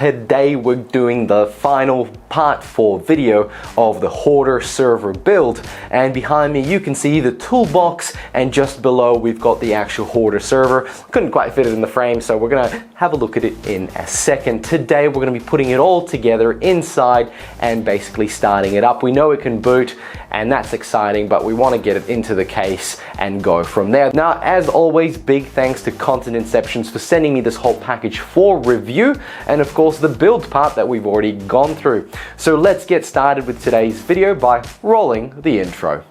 today we're doing the final part 4 video of the hoarder server build, and behind me you can see the toolbox, and just below we've got the actual hoarder server. Couldn't quite fit it in the frame, so we're gonna have a look at it in a second. Today we're gonna be putting it all together inside and basically starting it up. We know it can boot, and that's exciting, but we want to get it into the case and go from there. Now, as always, big thanks to Content Inceptions for sending me this whole package for review, and of course the build part that we've already gone through. So let's get started with today's video by rolling the intro.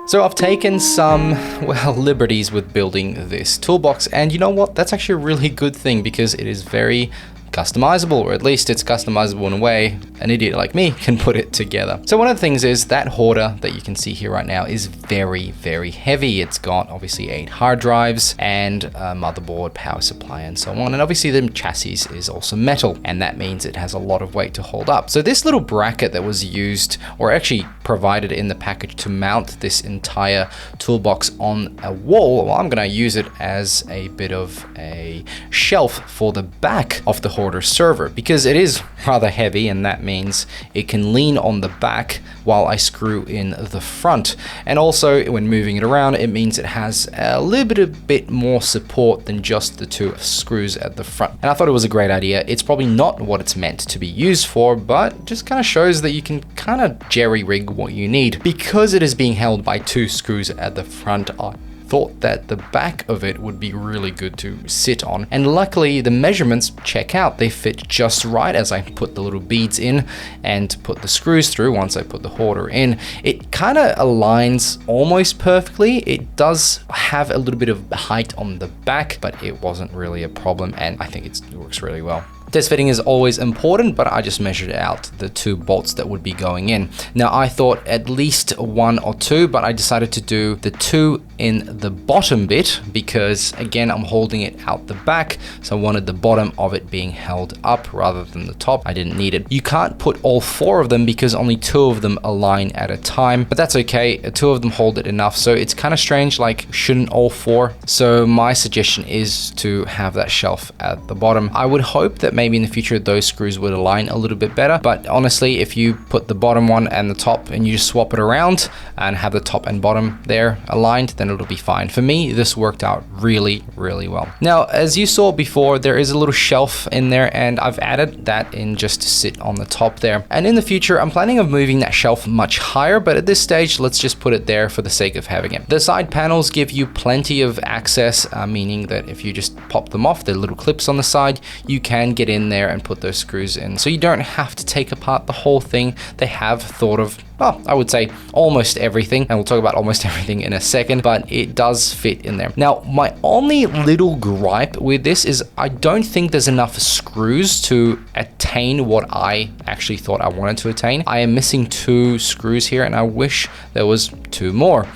So I've taken some, well, liberties with building this toolbox, and you know what? That's actually a really good thing because it is very customizable, or at least it's customizable in a way an idiot like me can put it together. So one of the things is that hoarder that you can see here right now is very, very heavy. It's got obviously 8 hard drives and a motherboard, power supply, and so on. And obviously the chassis is also metal, and that means it has a lot of weight to hold up. So this little bracket that was used, or actually provided in the package to mount this entire toolbox on a wall, well, I'm gonna use it as a bit of a shelf for the back of the hoarder server, because it is rather heavy, and that means it can lean on the back while I screw in the front. And also when moving it around, it means it has a little bit more support than just the 2 screws at the front. And I thought it was a great idea. It's probably not what it's meant to be used for, but just kind of shows that you can kind of jerry-rig what you need. Because it is being held by 2 screws at the front, I thought that the back of it would be really good to sit on, and luckily the measurements check out. They fit just right as I put the little beads in and put the screws through. Once I put the hoarder in, it kind of aligns almost perfectly. It does have a little bit of height on the back, but it wasn't really a problem, and I think it works really well. Test fitting is always important, but I just measured out the 2 bolts that would be going in. Now I thought at least 1 or 2, but I decided to do the 2 in the bottom bit because, again, I'm holding it out the back, so I wanted the bottom of it being held up rather than the top. I didn't need it. You can't put all 4 of them because only 2 of them align at a time, but that's okay. 2 of them hold it enough, so it's kind of strange, like shouldn't all 4? So my suggestion is to have that shelf at the bottom. I would hope that maybe in the future those screws would align a little bit better, but honestly, if you put the bottom one and the top and you just swap it around and have the top and bottom there aligned, then it'll be fine. For me, this worked out really, really well. Now, as you saw before, there is a little shelf in there, and I've added that in just to sit on the top there. And in the future, I'm planning on moving that shelf much higher, but at this stage, let's just put it there for the sake of having it. The side panels give you plenty of access, meaning that if you just pop them off, the little clips on the side, you can get in there and put those screws in, so you don't have to take apart the whole thing. They have thought of, well, I would say almost everything, and we'll talk about almost everything in a second, but it does fit in there. Now, my only little gripe with this is I don't think there's enough screws to attain what I actually thought I wanted to attain. I am missing 2 screws here, and I wish there was 2 more.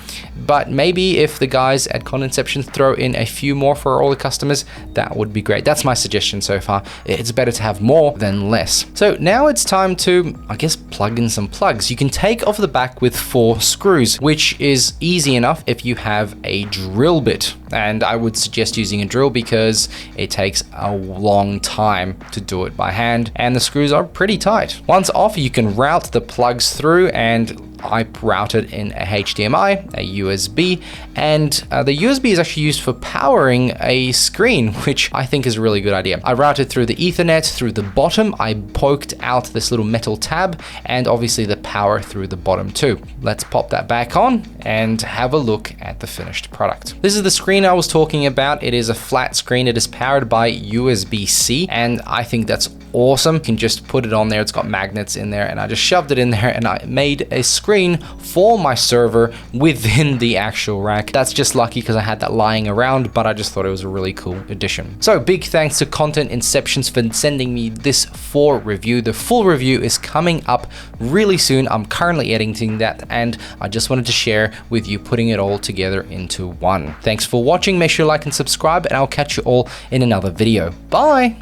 But maybe if the guys at Conception throw in a few more for all the customers, that would be great. That's my suggestion so far. It's better to have more than less. So now it's time to, I guess, plug in some plugs. You can take off the back with 4 screws, which is easy enough if you have a drill bit. And I would suggest using a drill because it takes a long time to do it by hand, and the screws are pretty tight. Once off, you can route the plugs through, and I routed in a HDMI, a USB, and the USB is actually used for powering a screen, which I think is a really good idea. I routed through the Ethernet through the bottom. I poked out this little metal tab, and obviously the power through the bottom too. Let's pop that back on and have a look at the finished product. This is the screen I was talking about. It is a flat screen. It is powered by USB-C, and I think that's awesome. You can just put it on there. It's got magnets in there, and I just shoved it in there, and I made a screen for my server within the actual rack. That's just lucky because I had that lying around, but I just thought it was a really cool addition. So big thanks to Content Inceptions for sending me this for review. The full review is coming up really soon. I'm currently editing that, and I just wanted to share with you putting it all together into one. Thanks for watching. Make sure to like and subscribe, and I'll catch you all in another video. Bye.